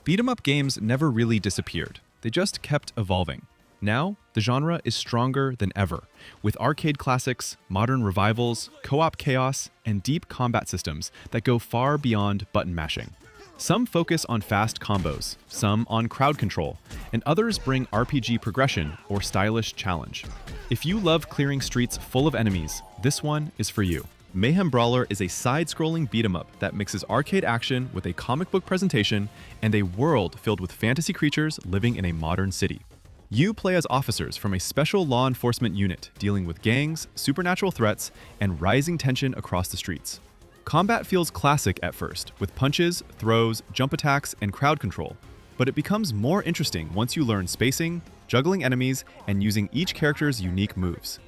Beat-em-up games never really disappeared. They just kept evolving. Now, the genre is stronger than ever, with arcade classics, modern revivals, co-op chaos, and deep combat systems that go far beyond button mashing. Some focus on fast combos, some on crowd control, and others bring RPG progression or stylish challenge. If you love clearing streets full of enemies, this one is for you. Mayhem Brawler is a side-scrolling beat-em-up that mixes arcade action with a comic book presentation and a world filled with fantasy creatures living in a modern city. You play as officers from a special law enforcement unit dealing with gangs, supernatural threats, and rising tension across the streets. Combat feels classic at first, with punches, throws, jump attacks, and crowd control, but it becomes more interesting once you learn spacing, juggling enemies, and using each character's unique moves.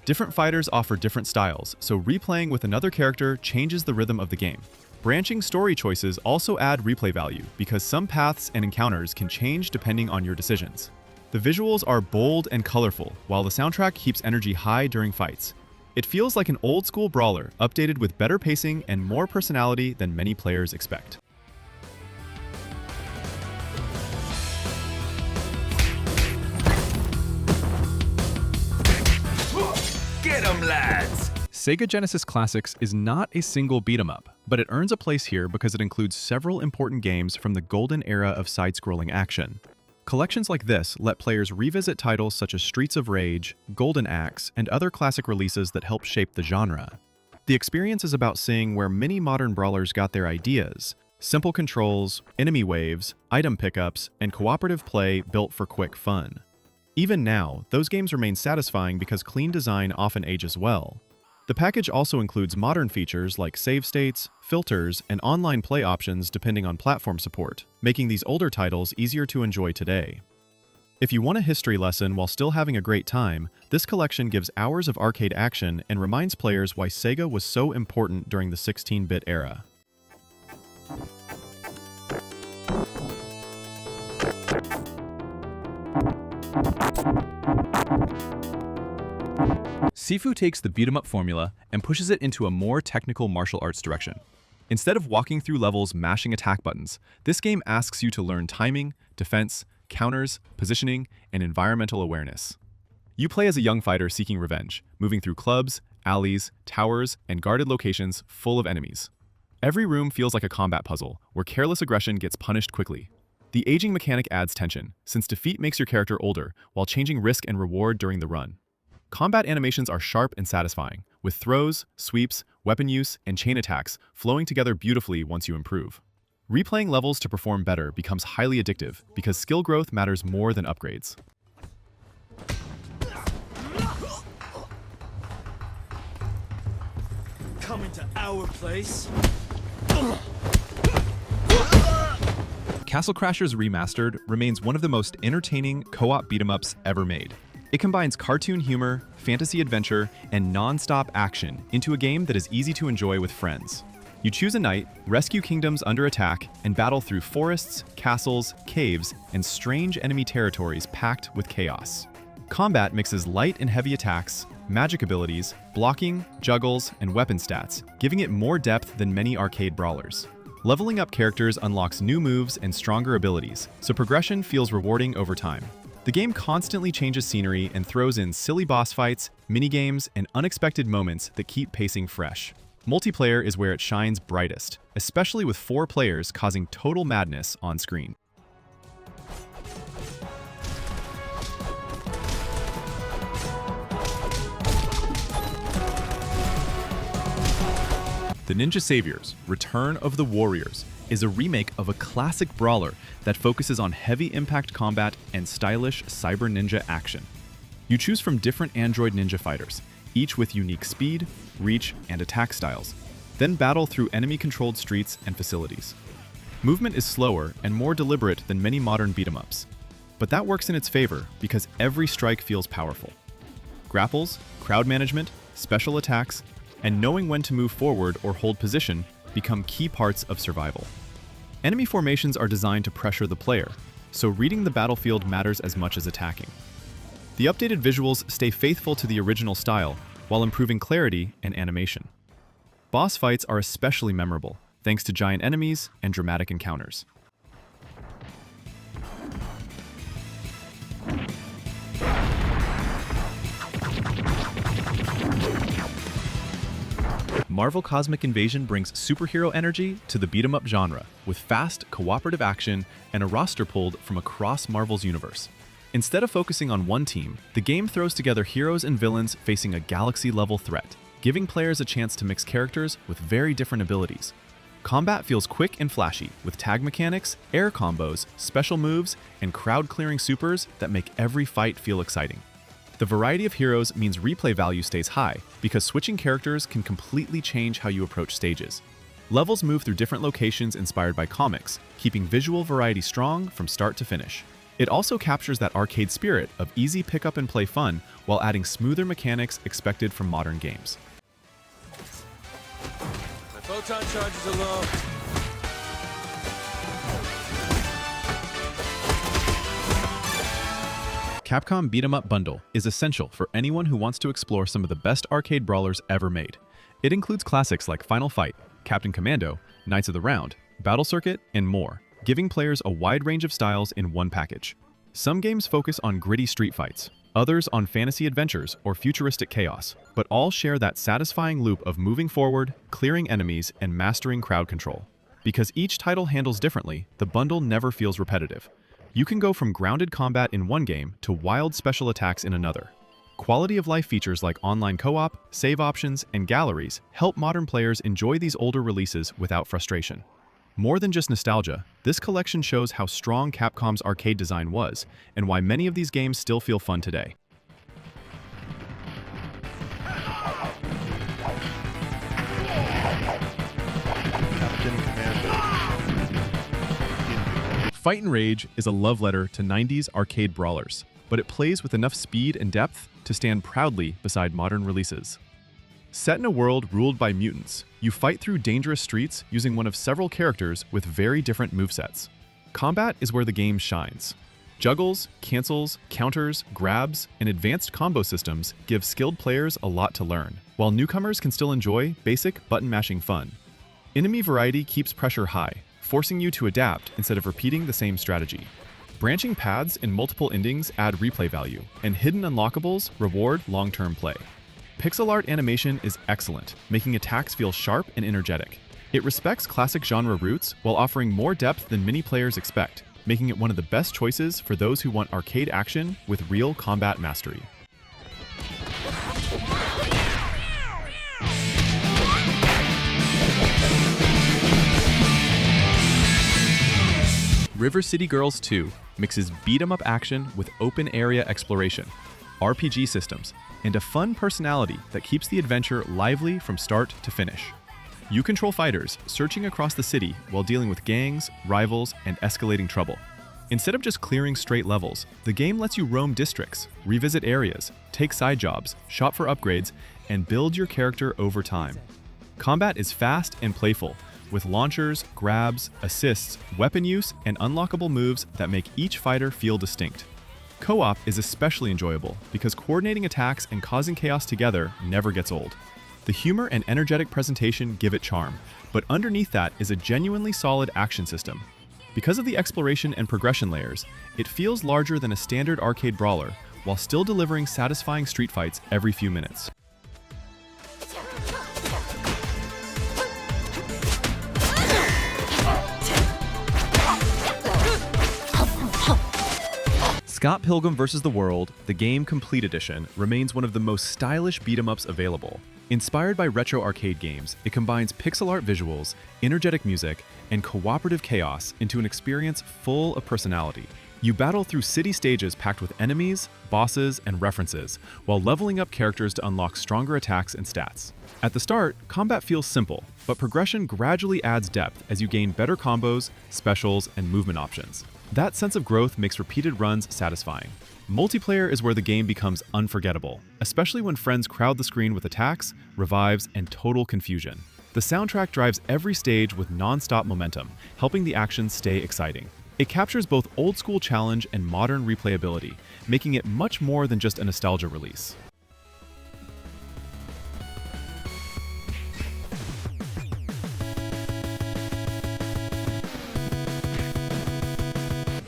Different fighters offer different styles, so replaying with another character changes the rhythm of the game. Branching story choices also add replay value, because some paths and encounters can change depending on your decisions. The visuals are bold and colorful, while the soundtrack keeps energy high during fights. It feels like an old-school brawler, updated with better pacing and more personality than many players expect. Get 'em, lads! Sega Genesis Classics is not a single beat-em-up, but it earns a place here because it includes several important games from the golden era of side-scrolling action. Collections like this let players revisit titles such as Streets of Rage, Golden Axe, and other classic releases that help shape the genre. The experience is about seeing where many modern brawlers got their ideas: simple controls, enemy waves, item pickups, and cooperative play built for quick fun. Even now, those games remain satisfying because clean design often ages well. The package also includes modern features like save states, filters, and online play options depending on platform support, making these older titles easier to enjoy today. If you want a history lesson while still having a great time, this collection gives hours of arcade action and reminds players why Sega was so important during the 16-bit era. Sifu takes the beat-em-up formula and pushes it into a more technical martial arts direction. Instead of walking through levels mashing attack buttons, this game asks you to learn timing, defense, counters, positioning, and environmental awareness. You play as a young fighter seeking revenge, moving through clubs, alleys, towers, and guarded locations full of enemies. Every room feels like a combat puzzle, where careless aggression gets punished quickly. The aging mechanic adds tension, since defeat makes your character older, while changing risk and reward during the run. Combat animations are sharp and satisfying, with throws, sweeps, weapon use, and chain attacks flowing together beautifully once you improve. Replaying levels to perform better becomes highly addictive because skill growth matters more than upgrades. Coming to our place. Castle Crashers Remastered remains one of the most entertaining co-op beat-em-ups ever made. It combines cartoon humor, fantasy adventure, and non-stop action into a game that is easy to enjoy with friends. You choose a knight, rescue kingdoms under attack, and battle through forests, castles, caves, and strange enemy territories packed with chaos. Combat mixes light and heavy attacks, magic abilities, blocking, juggles, and weapon stats, giving it more depth than many arcade brawlers. Leveling up characters unlocks new moves and stronger abilities, so progression feels rewarding over time. The game constantly changes scenery and throws in silly boss fights, minigames, and unexpected moments that keep pacing fresh. Multiplayer is where it shines brightest, especially with 4 players causing total madness on screen. The Ninja Saviors: Return of the Warriors is a remake of a classic brawler that focuses on heavy impact combat and stylish cyber ninja action. You choose from different android ninja fighters, each with unique speed, reach, and attack styles, then battle through enemy-controlled streets and facilities. Movement is slower and more deliberate than many modern beat-em-ups, but that works in its favor because every strike feels powerful. Grapples, crowd management, special attacks, and knowing when to move forward or hold position become key parts of survival. Enemy formations are designed to pressure the player, so reading the battlefield matters as much as attacking. The updated visuals stay faithful to the original style while improving clarity and animation. Boss fights are especially memorable, thanks to giant enemies and dramatic encounters. Marvel Cosmic Invasion brings superhero energy to the beat-em-up genre, with fast, cooperative action and a roster pulled from across Marvel's universe. Instead of focusing on one team, the game throws together heroes and villains facing a galaxy-level threat, giving players a chance to mix characters with very different abilities. Combat feels quick and flashy, with tag mechanics, air combos, special moves, and crowd-clearing supers that make every fight feel exciting. The variety of heroes means replay value stays high, because switching characters can completely change how you approach stages. Levels move through different locations inspired by comics, keeping visual variety strong from start to finish. It also captures that arcade spirit of easy pick-up-and-play fun while adding smoother mechanics expected from modern games. My photon charges are low. Capcom Beat 'em Up Bundle is essential for anyone who wants to explore some of the best arcade brawlers ever made. It includes classics like Final Fight, Captain Commando, Knights of the Round, Battle Circuit, and more, giving players a wide range of styles in one package. Some games focus on gritty street fights, others on fantasy adventures or futuristic chaos, but all share that satisfying loop of moving forward, clearing enemies, and mastering crowd control. Because each title handles differently, the bundle never feels repetitive. You can go from grounded combat in one game to wild special attacks in another. Quality of life features like online co-op, save options, and galleries help modern players enjoy these older releases without frustration. More than just nostalgia, this collection shows how strong Capcom's arcade design was, and why many of these games still feel fun today. Fight and Rage is a love letter to 90s arcade brawlers, but it plays with enough speed and depth to stand proudly beside modern releases. Set in a world ruled by mutants, you fight through dangerous streets using one of several characters with very different movesets. Combat is where the game shines. Juggles, cancels, counters, grabs, and advanced combo systems give skilled players a lot to learn, while newcomers can still enjoy basic button-mashing fun. Enemy variety keeps pressure high, forcing you to adapt instead of repeating the same strategy. Branching paths and multiple endings add replay value, and hidden unlockables reward long-term play. Pixel art animation is excellent, making attacks feel sharp and energetic. It respects classic genre roots while offering more depth than many players expect, making it one of the best choices for those who want arcade action with real combat mastery. River City Girls 2 mixes beat-em-up action with open-area exploration, RPG systems, and a fun personality that keeps the adventure lively from start to finish. You control fighters, searching across the city while dealing with gangs, rivals, and escalating trouble. Instead of just clearing straight levels, the game lets you roam districts, revisit areas, take side jobs, shop for upgrades, and build your character over time. Combat is fast and playful, with launchers, grabs, assists, weapon use, and unlockable moves that make each fighter feel distinct. Co-op is especially enjoyable because coordinating attacks and causing chaos together never gets old. The humor and energetic presentation give it charm, but underneath that is a genuinely solid action system. Because of the exploration and progression layers, it feels larger than a standard arcade brawler, while still delivering satisfying street fights every few minutes. Scott Pilgrim vs. the World, the Game Complete Edition, remains one of the most stylish beat-em-ups available. Inspired by retro arcade games, it combines pixel art visuals, energetic music, and cooperative chaos into an experience full of personality. You battle through city stages packed with enemies, bosses, and references, while leveling up characters to unlock stronger attacks and stats. At the start, combat feels simple, but progression gradually adds depth as you gain better combos, specials, and movement options. That sense of growth makes repeated runs satisfying. Multiplayer is where the game becomes unforgettable, especially when friends crowd the screen with attacks, revives, and total confusion. The soundtrack drives every stage with non-stop momentum, helping the action stay exciting. It captures both old-school challenge and modern replayability, making it much more than just a nostalgia release.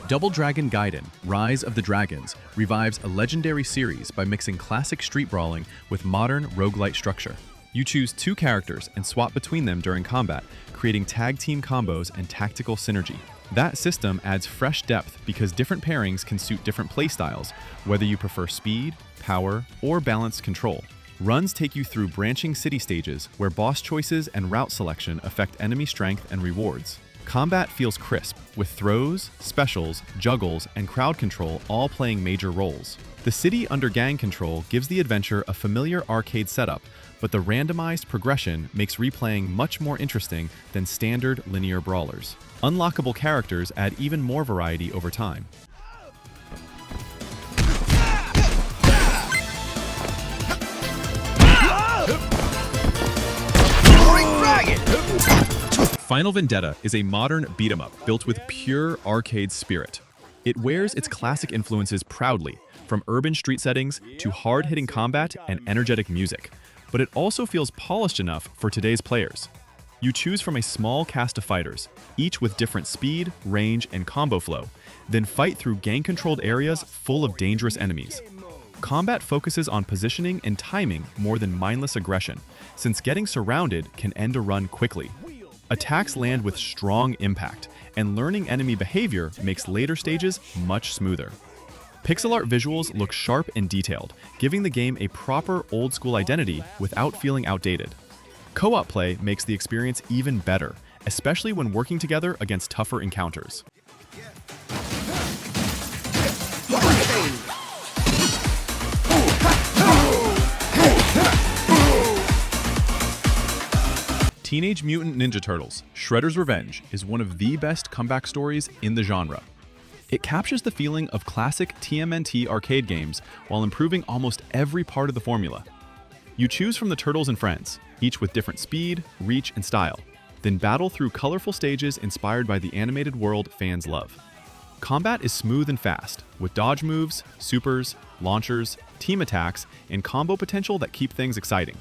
Double Dragon Gaiden, Rise of the Dragons, revives a legendary series by mixing classic street brawling with modern roguelite structure. You choose 2 characters and swap between them during combat, creating tag team combos and tactical synergy. That system adds fresh depth because different pairings can suit different playstyles, whether you prefer speed, power, or balanced control. Runs take you through branching city stages where boss choices and route selection affect enemy strength and rewards. Combat feels crisp, with throws, specials, juggles, and crowd control all playing major roles. The city under gang control gives the adventure a familiar arcade setup, but the randomized progression makes replaying much more interesting than standard linear brawlers. Unlockable characters add even more variety over time. Final Vendetta is a modern beat-em-up built with pure arcade spirit. It wears its classic influences proudly, from urban street settings to hard-hitting combat and energetic music, but it also feels polished enough for today's players. You choose from a small cast of fighters, each with different speed, range, and combo flow, then fight through gang-controlled areas full of dangerous enemies. Combat focuses on positioning and timing more than mindless aggression, since getting surrounded can end a run quickly. Attacks land with strong impact, and learning enemy behavior makes later stages much smoother. Pixel art visuals look sharp and detailed, giving the game a proper old-school identity without feeling outdated. Co-op play makes the experience even better, especially when working together against tougher encounters. Teenage Mutant Ninja Turtles: Shredder's Revenge is one of the best comeback stories in the genre. It captures the feeling of classic TMNT arcade games while improving almost every part of the formula. You choose from the Turtles and friends, each with different speed, reach, and style, then battle through colorful stages inspired by the animated world fans love. Combat is smooth and fast, with dodge moves, supers, launchers, team attacks, and combo potential that keep things exciting.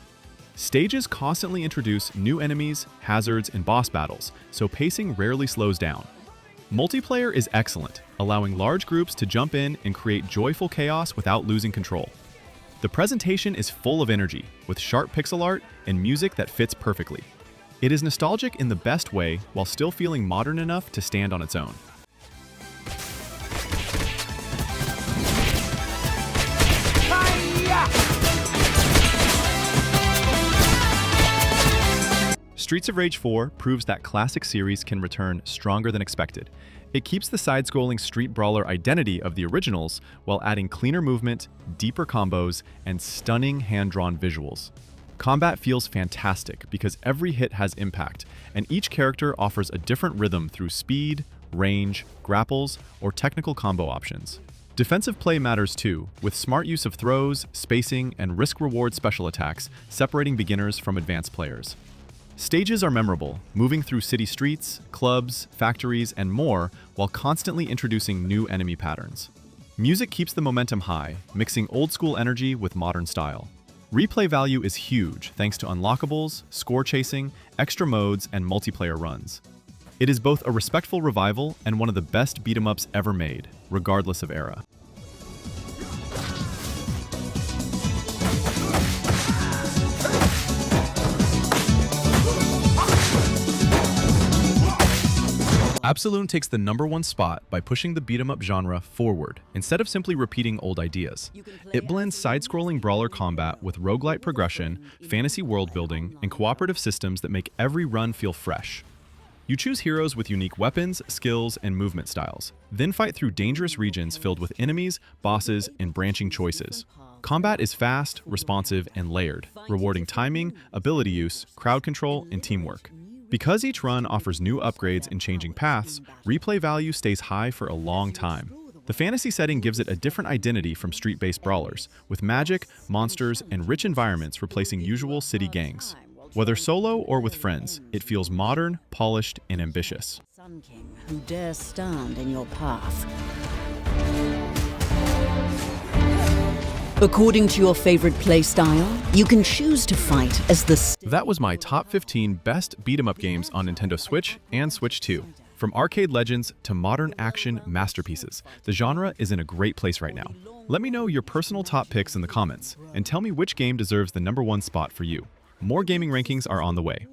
Stages constantly introduce new enemies, hazards, and boss battles, so pacing rarely slows down. Multiplayer is excellent, allowing large groups to jump in and create joyful chaos without losing control. The presentation is full of energy, with sharp pixel art and music that fits perfectly. It is nostalgic in the best way while still feeling modern enough to stand on its own. Streets of Rage 4 proves that classic series can return stronger than expected. It keeps the side-scrolling street brawler identity of the originals while adding cleaner movement, deeper combos, and stunning hand-drawn visuals. Combat feels fantastic because every hit has impact, and each character offers a different rhythm through speed, range, grapples, or technical combo options. Defensive play matters too, with smart use of throws, spacing, and risk-reward special attacks separating beginners from advanced players. Stages are memorable, moving through city streets, clubs, factories, and more while constantly introducing new enemy patterns. Music keeps the momentum high, mixing old-school energy with modern style. Replay value is huge thanks to unlockables, score chasing, extra modes, and multiplayer runs. It is both a respectful revival and one of the best beat-em-ups ever made, regardless of era. Absolum takes the #1 spot by pushing the beat-em-up genre forward, instead of simply repeating old ideas. It blends side-scrolling brawler combat with roguelite progression, fantasy world-building, and cooperative systems that make every run feel fresh. You choose heroes with unique weapons, skills, and movement styles, then fight through dangerous regions filled with enemies, bosses, and branching choices. Combat is fast, responsive, and layered, rewarding timing, ability use, crowd control, and teamwork. Because each run offers new upgrades and changing paths, replay value stays high for a long time. The fantasy setting gives it a different identity from street-based brawlers, with magic, monsters, and rich environments replacing usual city gangs. Whether solo or with friends, it feels modern, polished, and ambitious. Sun King, who dares stand in your path. According to your favorite playstyle, you can choose to fight as the... That was my top 15 best beat-em-up games on Nintendo Switch and Switch 2. From arcade legends to modern action masterpieces, the genre is in a great place right now. Let me know your personal top picks in the comments, and tell me which game deserves the #1 spot for you. More gaming rankings are on the way.